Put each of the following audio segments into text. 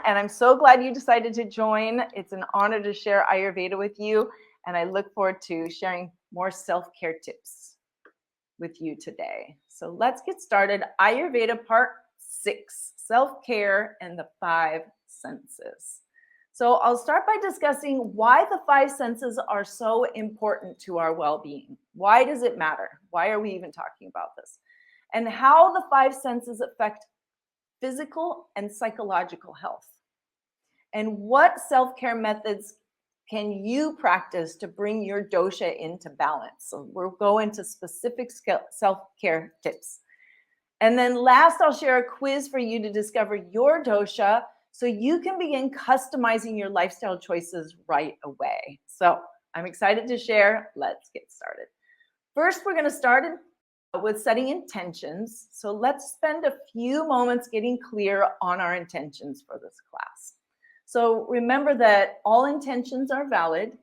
and I'm so glad you decided to join. It's an honor to share Ayurveda with you, and I look forward to sharing more self-care tips with you today. So let's get started. Ayurveda Part 6, Self-Care and the 5 Senses. So I'll start by discussing why the 5 senses are so important to our well-being. Why does it matter? Why are we even talking about this? And how the 5 senses affect physical and psychological health. And what self-care methods can you practice to bring your dosha into balance? So we'll go into specific self-care tips. And then last, I'll share a quiz for you to discover your dosha so you can begin customizing your lifestyle choices right away. So I'm excited to share. Let's get started. First, we're going to start with setting intentions. So let's spend a few moments getting clear on our intentions for this class. So remember that all intentions are valid.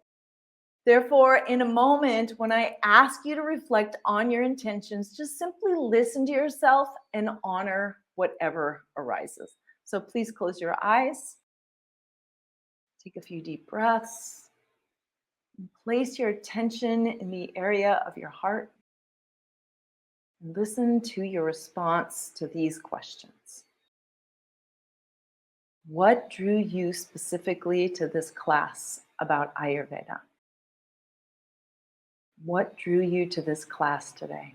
Therefore, in a moment, when I ask you to reflect on your intentions, just simply listen to yourself and honor whatever arises. So please close your eyes. Take a few deep breaths. And place your attention in the area of your heart. Listen to your response to these questions. What drew you specifically to this class about Ayurveda? What drew you to this class today?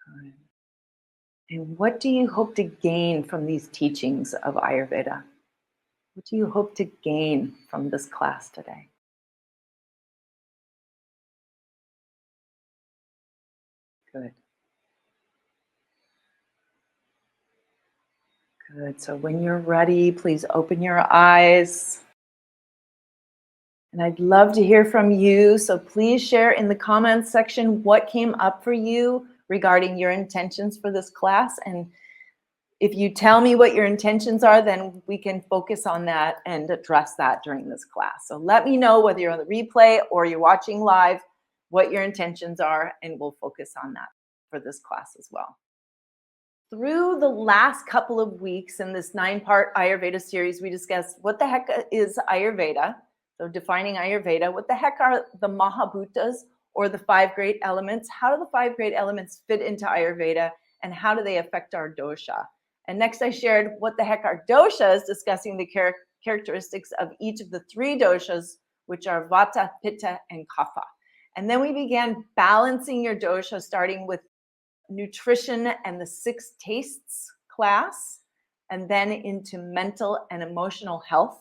Good. And what do you hope to gain from these teachings of Ayurveda? What do you hope to gain from this class today? Good. Good. So when you're ready, please open your eyes. And I'd love to hear from you. So please share in the comments section what came up for you regarding your intentions for this class. And if you tell me what your intentions are, then we can focus on that and address that during this class. So let me know whether you're on the replay or you're watching live, what your intentions are, and we'll focus on that for this class as well. Through the last couple of weeks in this 9-part Ayurveda series, we discussed what the heck is Ayurveda. So defining Ayurveda, what the heck are the Mahabhutas or the 5 great elements? How do the 5 great elements fit into Ayurveda, and how do they affect our dosha? And next I shared what the heck are doshas, discussing the characteristics of each of the 3 doshas, which are vata, pitta, and kapha. And then we began balancing your dosha, starting with nutrition and the 6 tastes class, and then into mental and emotional health.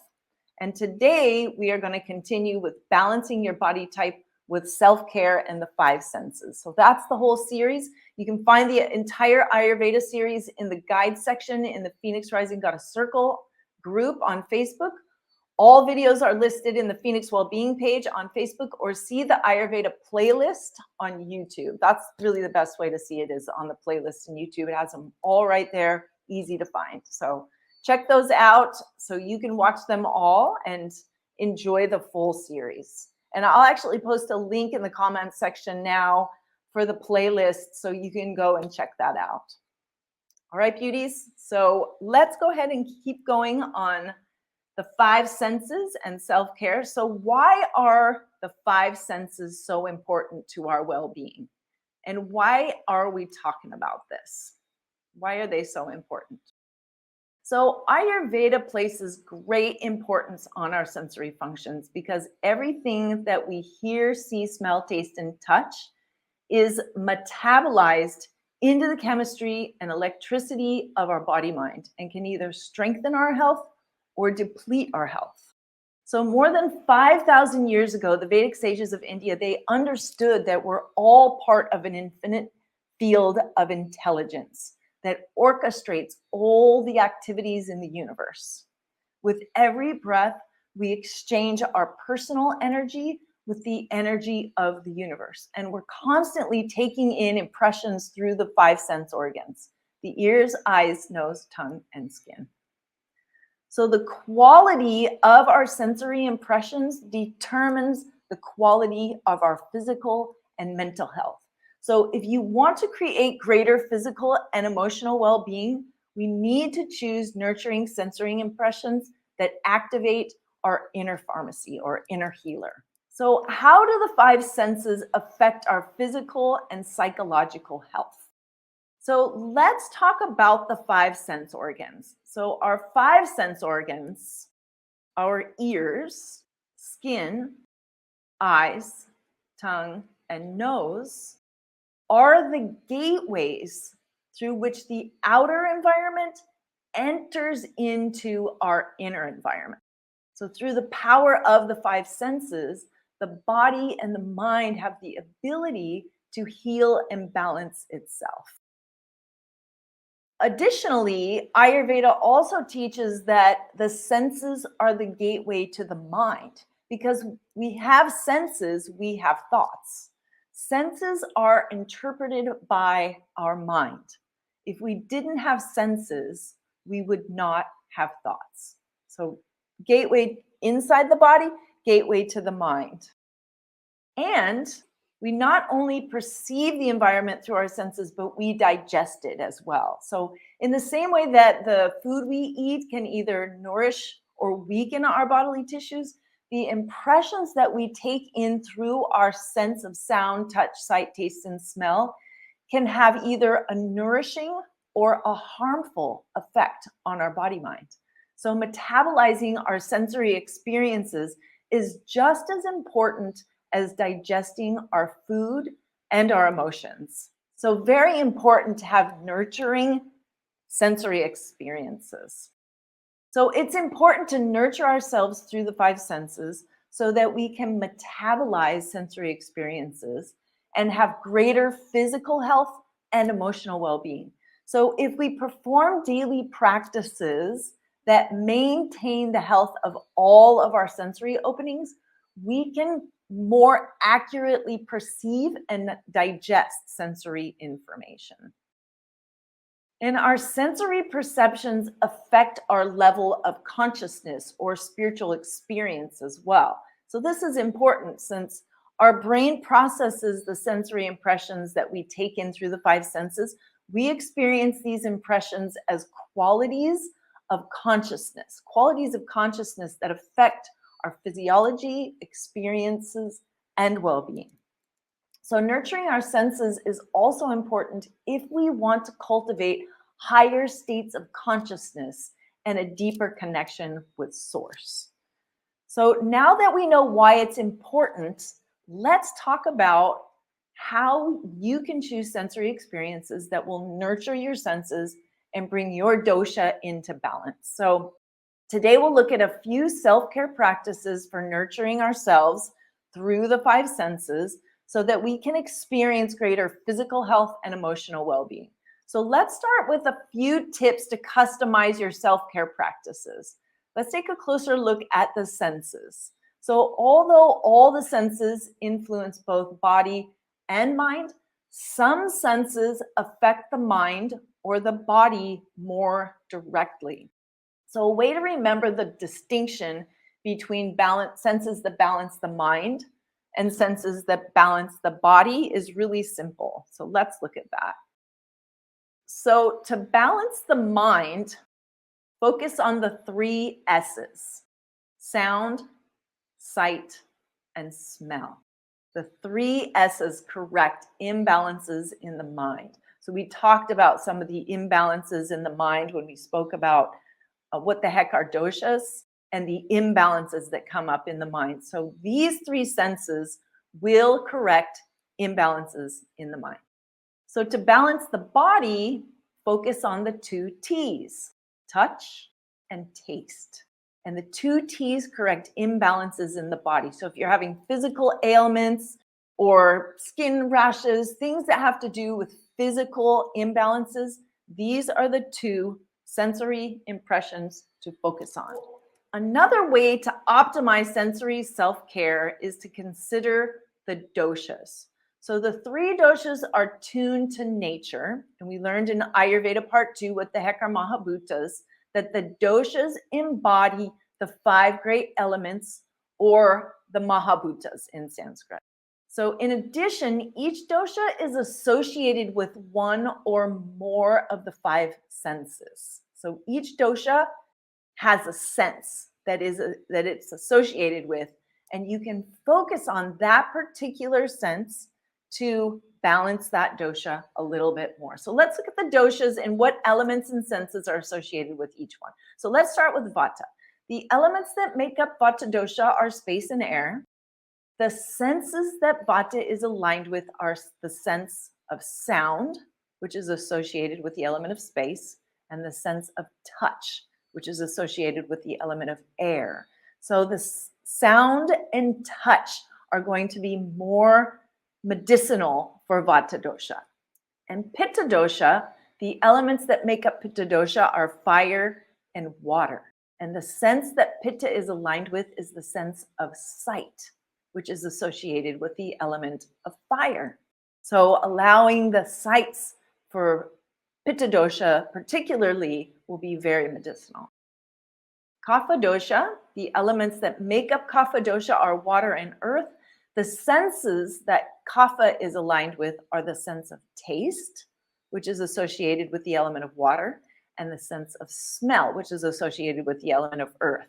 And today we are going to continue with balancing your body type with self-care and the 5 senses. So that's the whole series. You can find the entire Ayurveda series in the guide section in the Phoenix Rising Got a Circle group on Facebook. All videos are listed in the Phoenix Wellbeing page on Facebook, or see the Ayurveda playlist on YouTube. That's really the best way to see it, is on the playlist in YouTube. It has them all right there, easy to find. So check those out so you can watch them all and enjoy the full series. And I'll actually post a link in the comments section now for the playlist so you can go and check that out. All right, beauties. So let's go ahead and keep going on the 5 senses and self-care. So why are the 5 senses so important to our well-being? And why are we talking about this? Why are they so important? So Ayurveda places great importance on our sensory functions, because everything that we hear, see, smell, taste, and touch is metabolized into the chemistry and electricity of our body-mind, and can either strengthen our health or deplete our health. So more than 5,000 years ago, the Vedic sages of India, they understood that we're all part of an infinite field of intelligence that orchestrates all the activities in the universe. With every breath, we exchange our personal energy with the energy of the universe. And we're constantly taking in impressions through the 5 sense organs: the ears, eyes, nose, tongue, and skin. So the quality of our sensory impressions determines the quality of our physical and mental health. So if you want to create greater physical and emotional well-being, we need to choose nurturing sensory impressions that activate our inner pharmacy or inner healer. So how do the five senses affect our physical and psychological health? So let's talk about the five sense organs. So our five sense organs, our ears, skin, eyes, tongue, and nose, are the gateways through which the outer environment enters into our inner environment. So through the power of the five senses, the body and the mind have the ability to heal and balance itself. Additionally, Ayurveda also teaches that the senses are the gateway to the mind. Because we have senses, we have thoughts. Senses are interpreted by our mind. If we didn't have senses, we would not have thoughts. So, gateway inside the body, gateway to the mind. And we not only perceive the environment through our senses, but we digest it as well. So in the same way that the food we eat can either nourish or weaken our bodily tissues, the impressions that we take in through our sense of sound, touch, sight, taste, and smell can have either a nourishing or a harmful effect on our body mind. So metabolizing our sensory experiences is just as important as digesting our food and our emotions. So very important to have nurturing sensory experiences. So it's important to nurture ourselves through the five senses so that we can metabolize sensory experiences and have greater physical health and emotional well-being. So if we perform daily practices that maintain the health of all of our sensory openings, we can more accurately perceive and digest sensory information. And our sensory perceptions affect our level of consciousness or spiritual experience as well. So this is important since our brain processes the sensory impressions that we take in through the five senses. We experience these impressions as qualities of consciousness that affect our physiology, experiences, and well-being. So nurturing our senses is also important if we want to cultivate higher states of consciousness and a deeper connection with source. So now that we know why it's important, let's talk about how you can choose sensory experiences that will nurture your senses and bring your dosha into balance. So today we'll look at a few self-care practices for nurturing ourselves through the five senses so that we can experience greater physical health and emotional well-being. So let's start with a few tips to customize your self-care practices. Let's take a closer look at the senses. So although all the senses influence both body and mind, some senses affect the mind or the body more directly. So a way to remember the distinction between senses that balance the mind and senses that balance the body is really simple. So let's look at that. So to balance the mind, focus on the three S's: sound, sight, and smell. The three S's correct imbalances in the mind. So we talked about some of the imbalances in the mind when we spoke about what the heck are doshas and the imbalances that come up in the mind. So these three senses will correct imbalances in the mind. So to balance the body, focus on the two T's: touch and taste. And the two T's correct imbalances in the body. So if you're having physical ailments or skin rashes, things that have to do with physical imbalances, these are the two sensory impressions to focus on. Another way to optimize sensory self-care is to consider the doshas. So the three doshas are tuned to nature, and we learned in Ayurveda Part 2 what the heck are mahabhutas, that the doshas embody the five great elements, or the mahabhutas in Sanskrit. So in addition, each dosha is associated with one or more of the five senses. So each dosha has a sense that it's associated with, and you can focus on that particular sense to balance that dosha a little bit more. So let's look at the doshas and what elements and senses are associated with each one. So let's start with vata. The elements that make up vata dosha are space and air. The senses that vata is aligned with are the sense of sound, which is associated with the element of space, and the sense of touch, which is associated with the element of air. So the sound and touch are going to be more medicinal for vata dosha. And pitta dosha, the elements that make up pitta dosha are fire and water. And the sense that pitta is aligned with is the sense of sight, which is associated with the element of fire. So allowing the sights for pitta dosha particularly will be very medicinal. Kapha dosha, the elements that make up kapha dosha are water and earth. The senses that kapha is aligned with are the sense of taste, which is associated with the element of water, and the sense of smell, which is associated with the element of earth.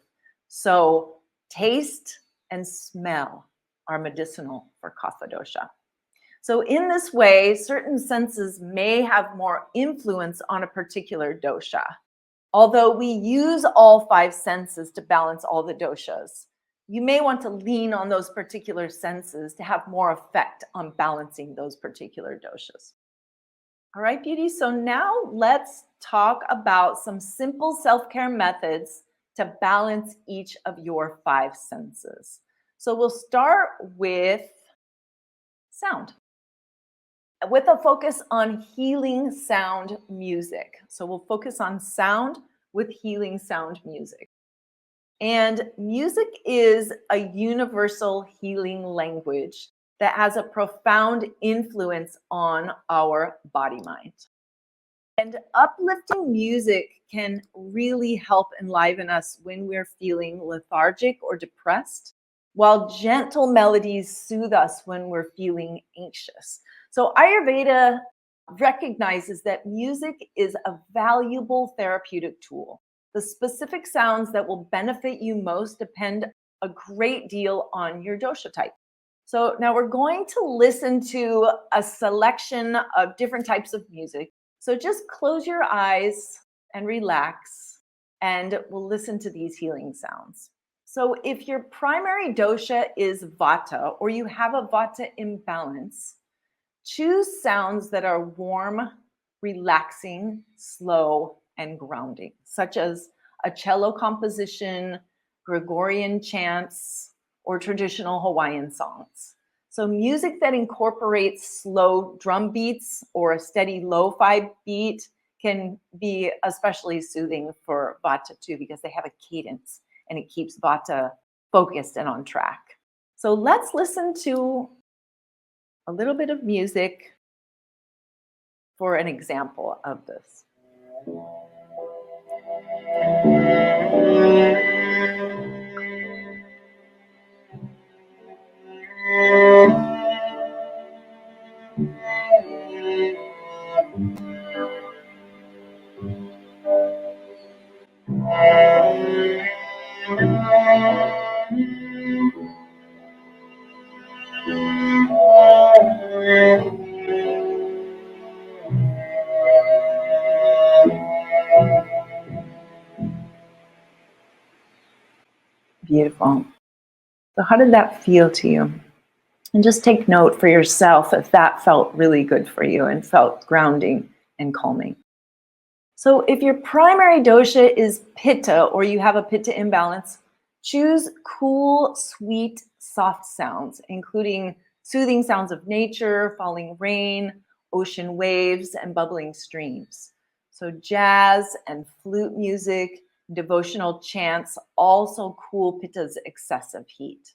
So taste and smell are medicinal for kapha dosha. So in this way, certain senses may have more influence on a particular dosha. Although we use all five senses to balance all the doshas, you may want to lean on those particular senses to have more effect on balancing those particular doshas. All right, beauties. So now let's talk about some simple self-care methods to balance each of your five senses. So we'll start with sound, with a focus on healing sound music. So we'll focus on sound with healing sound music. And music is a universal healing language that has a profound influence on our body mind. And uplifting music can really help enliven us when we're feeling lethargic or depressed, while gentle melodies soothe us when we're feeling anxious. So Ayurveda recognizes that music is a valuable therapeutic tool. The specific sounds that will benefit you most depend a great deal on your dosha type. So now we're going to listen to a selection of different types of music. So just close your eyes and relax, and we'll listen to these healing sounds. So if your primary dosha is vata, or you have a vata imbalance, choose sounds that are warm, relaxing, slow, and grounding, such as a cello composition, Gregorian chants, or traditional Hawaiian songs. So music that incorporates slow drum beats or a steady lo-fi beat can be especially soothing for vata too, because they have a cadence and it keeps vata focused and on track. So let's listen to a little bit of music for an example of this. Beautiful. So how did that feel to you? And just take note for yourself if that felt really good for you and felt grounding and calming. So if your primary dosha is pitta, or you have a pitta imbalance, choose cool, sweet, soft sounds, including soothing sounds of nature, falling rain, ocean waves, and bubbling streams. So jazz and flute music, devotional chants also cool pitta's excessive heat.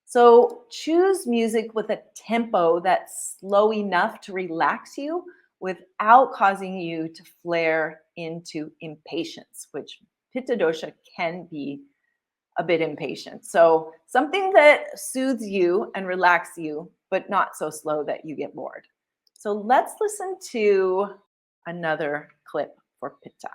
So choose music with a tempo that's slow enough to relax you without causing you to flare into impatience, which pitta dosha can be a bit impatient. So something that soothes you and relaxes you, but not so slow that you get bored. So let's listen to another clip for pitta.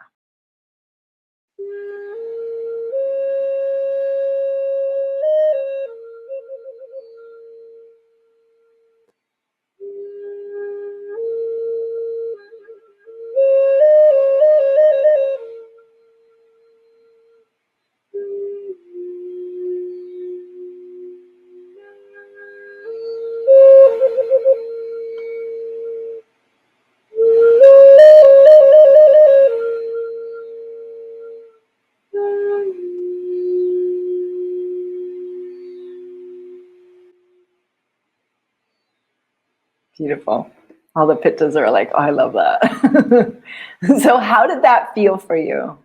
Beautiful. All the pittas are like, oh, I love that. So how did that feel for you?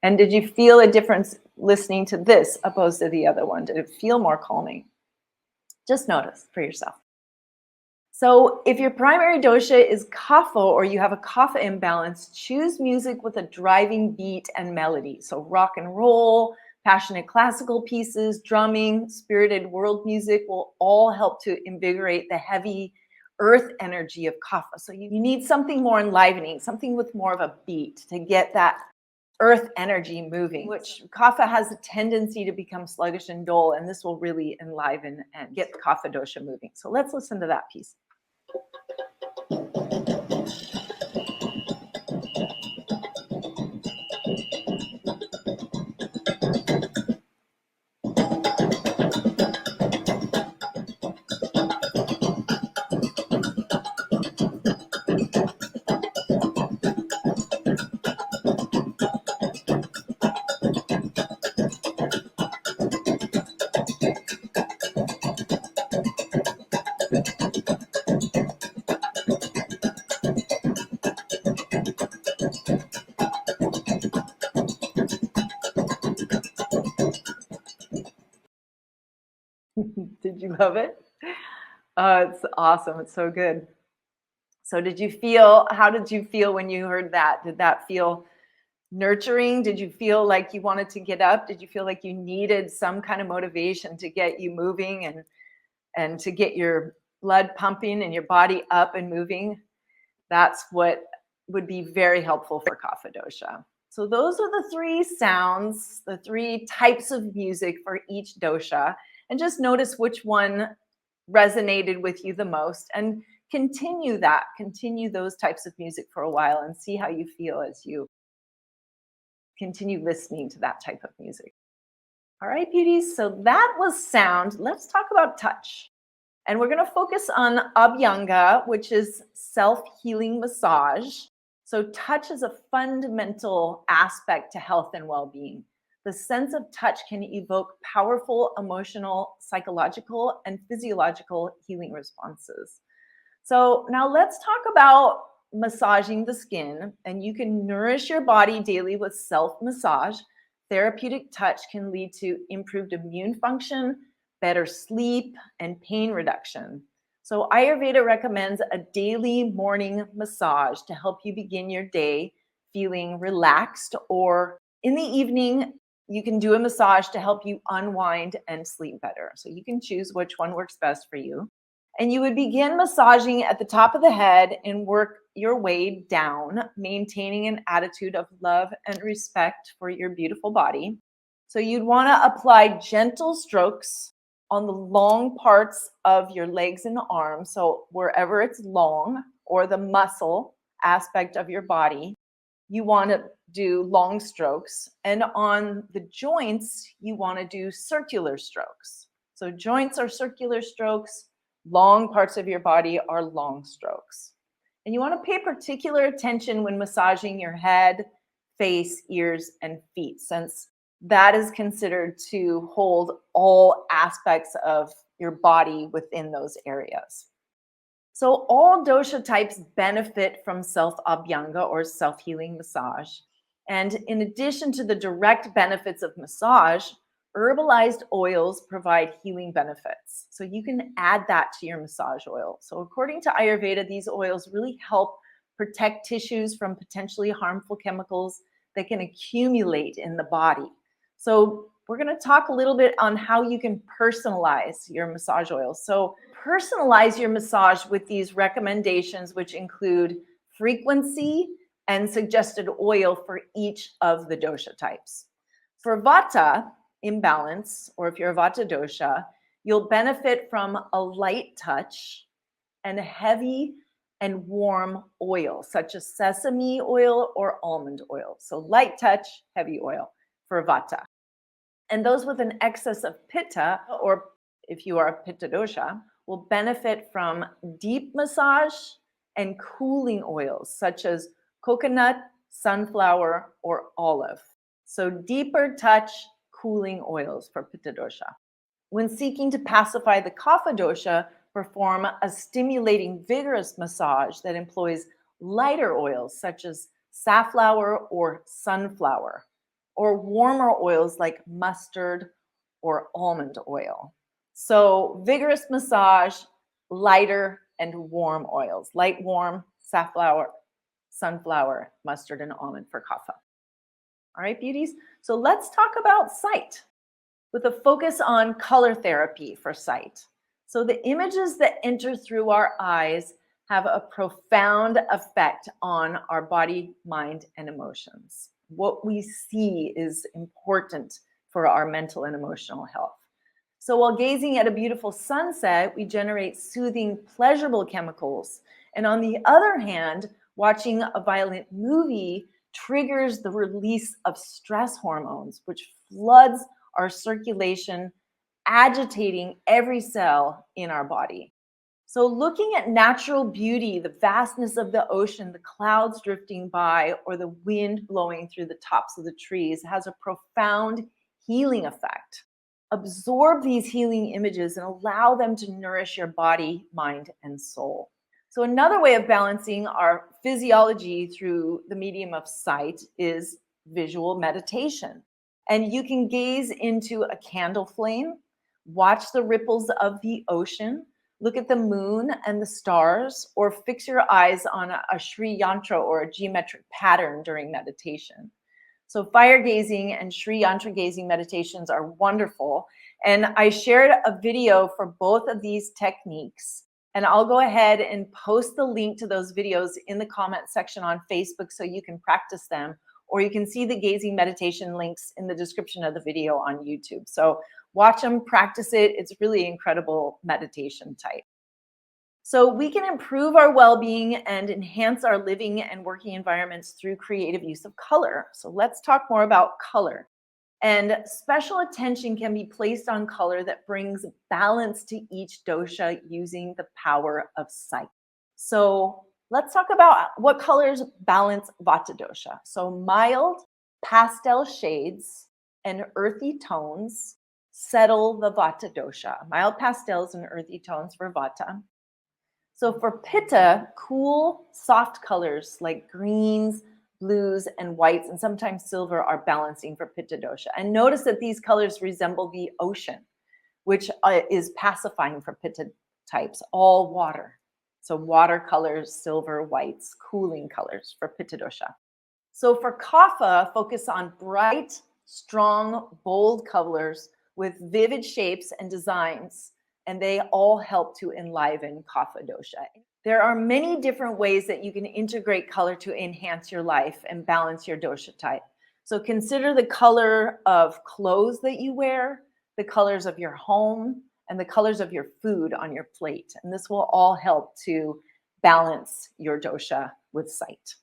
And did you feel a difference listening to this opposed to the other one? Did it feel more calming? Just notice for yourself. So if your primary dosha is kapha or you have a kapha imbalance, choose music with a driving beat and melody. So rock and roll, passionate classical pieces, drumming, spirited world music will all help to invigorate the heavy earth energy of kapha. So you need something more enlivening, something with more of a beat to get that earth energy moving, which kapha has a tendency to become sluggish and dull, and this will really enliven and get the kapha dosha moving. So let's listen to that piece. Did you love it? It's awesome. It's so good. So how did you feel when you heard that? Did that feel nurturing? Did you feel like you wanted to get up? Did you feel like you needed some kind of motivation to get you moving and to get your blood pumping and your body up and moving? That's what would be very helpful for kapha dosha. So those are the three sounds, the three types of music for each dosha. And just notice which one resonated with you the most and continue those types of music for a while and see how you feel as you continue listening to that type of music. All right, beauties, so that was sound. Let's talk about touch. And we're going to focus on abhyanga, which is self-healing massage. So touch is a fundamental aspect to health and well-being. The sense of touch can evoke powerful emotional, psychological, and physiological healing responses. So now let's talk about massaging the skin. And you can nourish your body daily with self-massage. Therapeutic touch can lead to improved immune function, better sleep, and pain reduction. So Ayurveda recommends a daily morning massage to help you begin your day feeling relaxed, or in the evening, you can do a massage to help you unwind and sleep better. So you can choose which one works best for you. And you would begin massaging at the top of the head and work your way down, maintaining an attitude of love and respect for your beautiful body. So you'd want to apply gentle strokes on the long parts of your legs and arms. So wherever it's long, or the muscle aspect of your body, you want to do long strokes. And on the joints, you want to do circular strokes. So joints are circular strokes. Long parts of your body are long strokes. And you want to pay particular attention when massaging your head, face, ears, and feet, since that is considered to hold all aspects of your body within those areas. So all dosha types benefit from self-abhyanga or self-healing massage. And in addition to the direct benefits of massage, herbalized oils provide healing benefits. So you can add that to your massage oil. So according to Ayurveda, these oils really help protect tissues from potentially harmful chemicals that can accumulate in the body. So we're going to talk a little bit on how you can personalize your massage oil. So personalize your massage with these recommendations, which include frequency and suggested oil for each of the dosha types. For vata imbalance, or if you're a vata dosha, you'll benefit from a light touch and heavy and warm oil, such as sesame oil or almond oil. So light touch, heavy oil for vata. And those with an excess of pitta, or if you are a pitta dosha, will benefit from deep massage and cooling oils, such as coconut, sunflower, or olive. So deeper touch, cooling oils for pitta dosha. When seeking to pacify the kapha dosha, perform a stimulating, vigorous massage that employs lighter oils such as safflower or sunflower, or warmer oils like mustard or almond oil. So vigorous massage, lighter and warm oils, light, warm, safflower, sunflower, mustard, and almond for kapha. All right, beauties. So let's talk about sight with a focus on color therapy for sight. So the images that enter through our eyes have a profound effect on our body, mind, and emotions. What we see is important for our mental and emotional health. So while gazing at a beautiful sunset, we generate soothing, pleasurable chemicals. And on the other hand, watching a violent movie triggers the release of stress hormones, which floods our circulation, agitating every cell in our body. So looking at natural beauty, the vastness of the ocean, the clouds drifting by, or the wind blowing through the tops of the trees has a profound healing effect. Absorb these healing images and allow them to nourish your body, mind, and soul. So another way of balancing our physiology through the medium of sight is visual meditation. And you can gaze into a candle flame, watch the ripples of the ocean, look at the moon and the stars, or fix your eyes on a Sri Yantra or a geometric pattern during meditation. So fire gazing and Sri Yantra gazing meditations are wonderful. And I shared a video for both of these techniques. And I'll go ahead and post the link to those videos in the comment section on Facebook so you can practice them. Or you can see the gazing meditation links in the description of the video on YouTube. So watch them, practice it. It's really incredible meditation type. So we can improve our well-being and enhance our living and working environments through creative use of color. So let's talk more about color. And special attention can be placed on color that brings balance to each dosha using the power of sight. So let's talk about what colors balance vata dosha. So mild pastel shades and earthy tones settle the vata dosha. Mild pastels and earthy tones for vata. So for pitta, cool, soft colors like greens, blues, and whites, and sometimes silver are balancing for pitta dosha. And notice that these colors resemble the ocean, which is pacifying for pitta types, all water. So water colors, silver, whites, cooling colors for pitta dosha. So for kapha, focus on bright, strong, bold colors with vivid shapes and designs, and they all help to enliven kapha dosha. There are many different ways that you can integrate color to enhance your life and balance your dosha type. So consider the color of clothes that you wear, the colors of your home, and the colors of your food on your plate. And this will all help to balance your dosha with sight.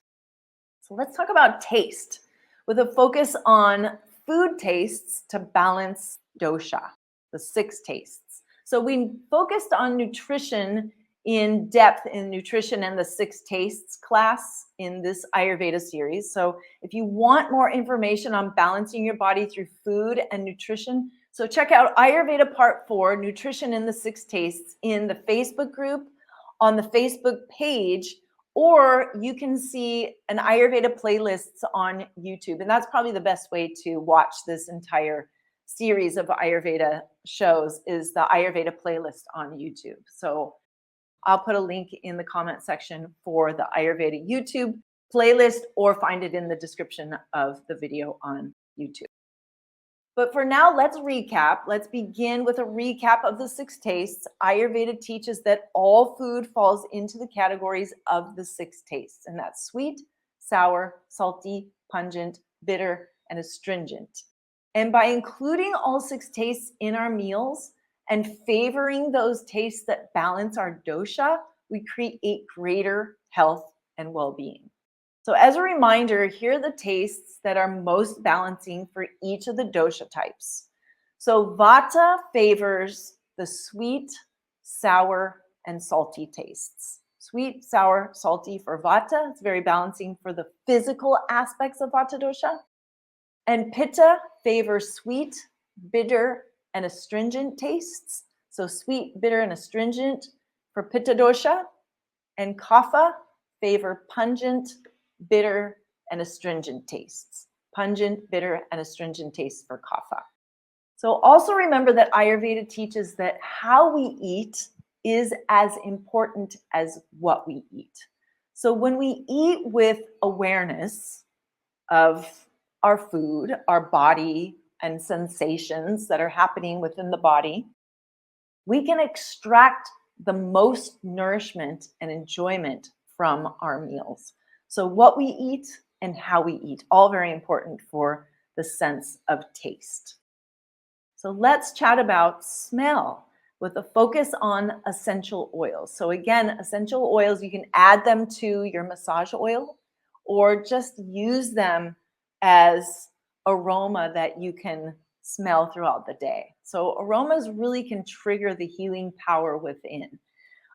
So let's talk about taste with a focus on food tastes to balance dosha, the 6 tastes. So we focused on nutrition in depth in nutrition and the 6 tastes class in this Ayurveda series. So if you want more information on balancing your body through food and nutrition, so check out Ayurveda Part 4, Nutrition in the 6 Tastes, in the Facebook group, on the Facebook page, or you can see an Ayurveda playlists on YouTube. And that's probably the best way to watch this entire series of Ayurveda shows is the Ayurveda playlist on YouTube. So I'll put a link in the comment section for the Ayurveda YouTube playlist or find it in the description of the video on YouTube. But for now, let's recap. Let's begin with a recap of the 6 tastes. Ayurveda teaches that all food falls into the categories of the 6 tastes, and that's sweet, sour, salty, pungent, bitter, and astringent. And by including all 6 tastes in our meals and favoring those tastes that balance our dosha, we create greater health and well-being. So as a reminder, here are the tastes that are most balancing for each of the dosha types. So vata favors the sweet, sour, and salty tastes. Sweet, sour, salty for vata. It's very balancing for the physical aspects of vata dosha. And pitta favors sweet, bitter, and astringent tastes. So sweet, bitter, and astringent for pitta dosha. And kapha favor pungent, bitter, and astringent tastes. Pungent, bitter, and astringent tastes for kapha. So also remember that Ayurveda teaches that how we eat is as important as what we eat. So when we eat with awareness of our food, our body, and sensations that are happening within the body, we can extract the most nourishment and enjoyment from our meals. So what we eat and how we eat, all very important for the sense of taste. So let's chat about smell with a focus on essential oils. So again, essential oils, you can add them to your massage oil or just use them as aroma that you can smell throughout the day. So aromas really can trigger the healing power within.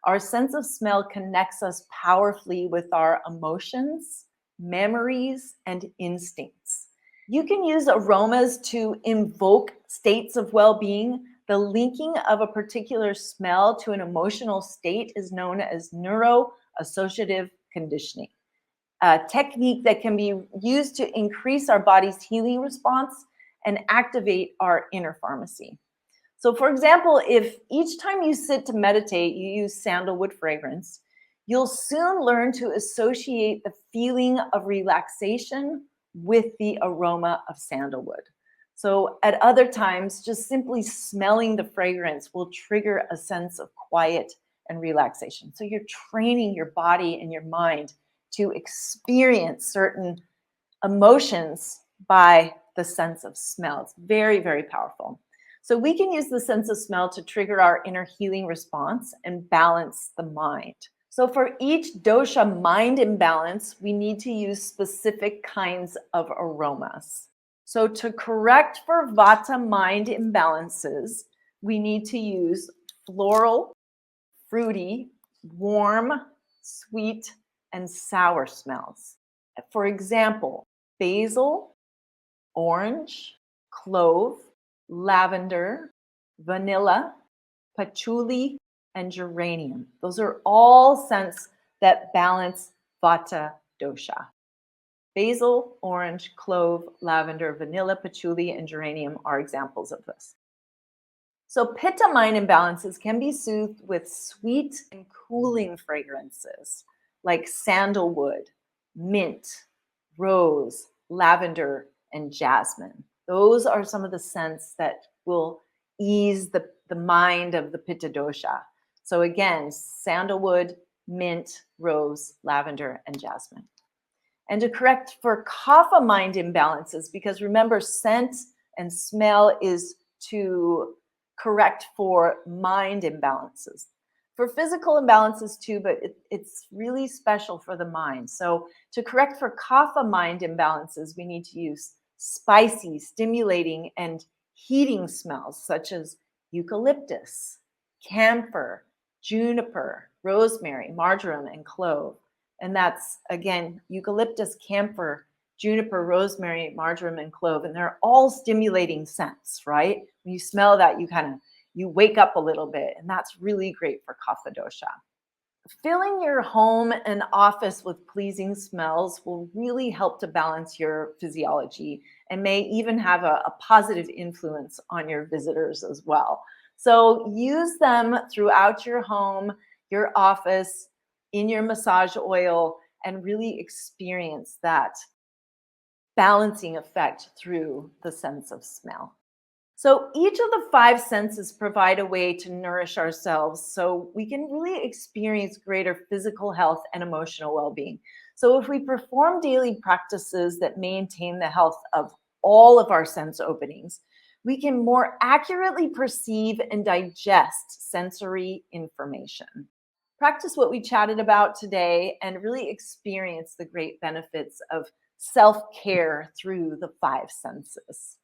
Our sense of smell connects us powerfully with our emotions, memories, and instincts. You can use aromas to invoke states of well-being. The linking of a particular smell to an emotional state is known as neuro-associative conditioning, a technique that can be used to increase our body's healing response and activate our inner pharmacy. So for example, if each time you sit to meditate, you use sandalwood fragrance, you'll soon learn to associate the feeling of relaxation with the aroma of sandalwood. So at other times, just simply smelling the fragrance will trigger a sense of quiet and relaxation. So you're training your body and your mind to experience certain emotions by the sense of smell. It's very, very powerful. So we can use the sense of smell to trigger our inner healing response and balance the mind. So for each dosha mind imbalance, we need to use specific kinds of aromas. So to correct for vata mind imbalances, we need to use floral, fruity, warm, sweet, and sour smells. For example, basil, orange, clove, lavender, vanilla, patchouli, and geranium. Those are all scents that balance vata dosha. Basil, orange, clove, lavender, vanilla, patchouli, and geranium are examples of this. So pitta mind imbalances can be soothed with sweet and cooling fragrances like sandalwood, mint, rose, lavender, and jasmine. Those are some of the scents that will ease the mind of the pitta dosha. So again, sandalwood, mint, rose, lavender, and jasmine. And to correct for kapha mind imbalances, because remember, scent and smell is to correct for mind imbalances. For physical imbalances too, but it's really special for the mind. So to correct for kapha mind imbalances, we need to use spicy, stimulating, and heating smells such as eucalyptus, camphor, juniper, rosemary, marjoram, and clove. And that's, again, eucalyptus, camphor, juniper, rosemary, marjoram, and clove. And they're all stimulating scents, right? When you smell that, you wake up a little bit. And that's really great for kapha dosha. Filling your home and office with pleasing smells will really help to balance your physiology and may even have a positive influence on your visitors as well. So use them throughout your home, your office, in your massage oil, and really experience that balancing effect through the sense of smell. So each of the five senses provide a way to nourish ourselves so we can really experience greater physical health and emotional well-being. So if we perform daily practices that maintain the health of all of our sense openings, we can more accurately perceive and digest sensory information. Practice what we chatted about today and really experience the great benefits of self-care through the five senses.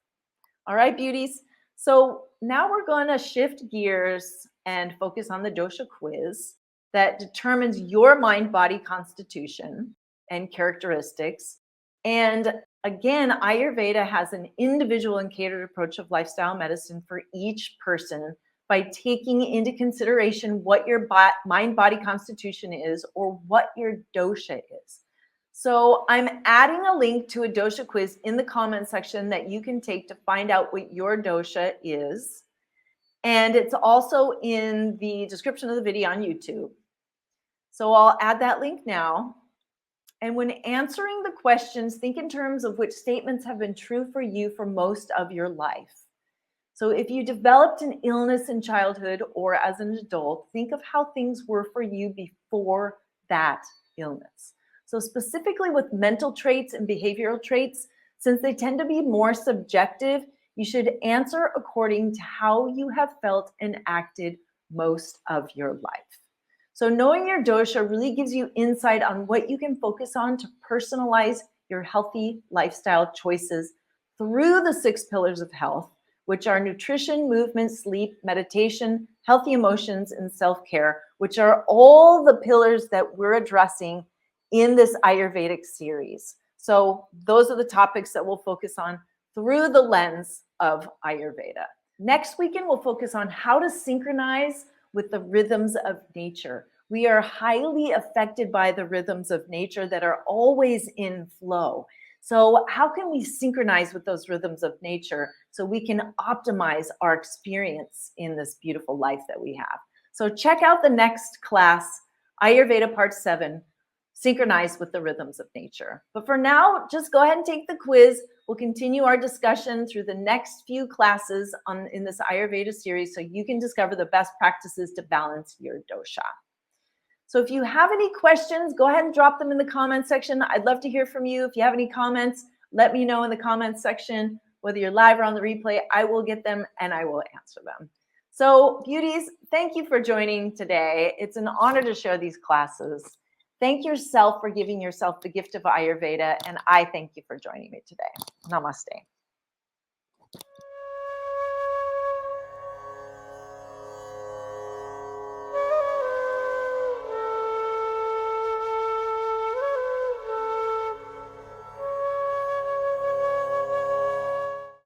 All right, beauties. So now we're going to shift gears and focus on the dosha quiz that determines your mind body constitution and characteristics. And again, Ayurveda has an individual and catered approach of lifestyle medicine for each person by taking into consideration what your mind body constitution is or what your dosha is. So I'm adding a link to a dosha quiz in the comment section that you can take to find out what your dosha is. And it's also in the description of the video on YouTube. So I'll add that link now. And when answering the questions, think in terms of which statements have been true for you for most of your life. So if you developed an illness in childhood or as an adult, think of how things were for you before that illness. So specifically with mental traits and behavioral traits, since they tend to be more subjective, you should answer according to how you have felt and acted most of your life. So knowing your dosha really gives you insight on what you can focus on to personalize your healthy lifestyle choices through the 6 pillars of health, which are nutrition, movement, sleep, meditation, healthy emotions, and self-care, which are all the pillars that we're addressing in this Ayurvedic series. So those are the topics that we'll focus on through the lens of Ayurveda. Next weekend, we'll focus on how to synchronize with the rhythms of nature. We are highly affected by the rhythms of nature that are always in flow. So how can we synchronize with those rhythms of nature so we can optimize our experience in this beautiful life that we have? So check out the next class, Ayurveda Part 7, Synchronize with the Rhythms of Nature. But for now, just go ahead and take the quiz. We'll continue our discussion through the next few classes in this Ayurveda series so you can discover the best practices to balance your dosha. So if you have any questions, go ahead and drop them in the comment section. I'd love to hear from you. If you have any comments, let me know in the comments section. Whether you're live or on the replay, I will get them and I will answer them. So beauties, thank you for joining today. It's an honor to share these classes. Thank yourself for giving yourself the gift of Ayurveda, and I thank you for joining me today. Namaste.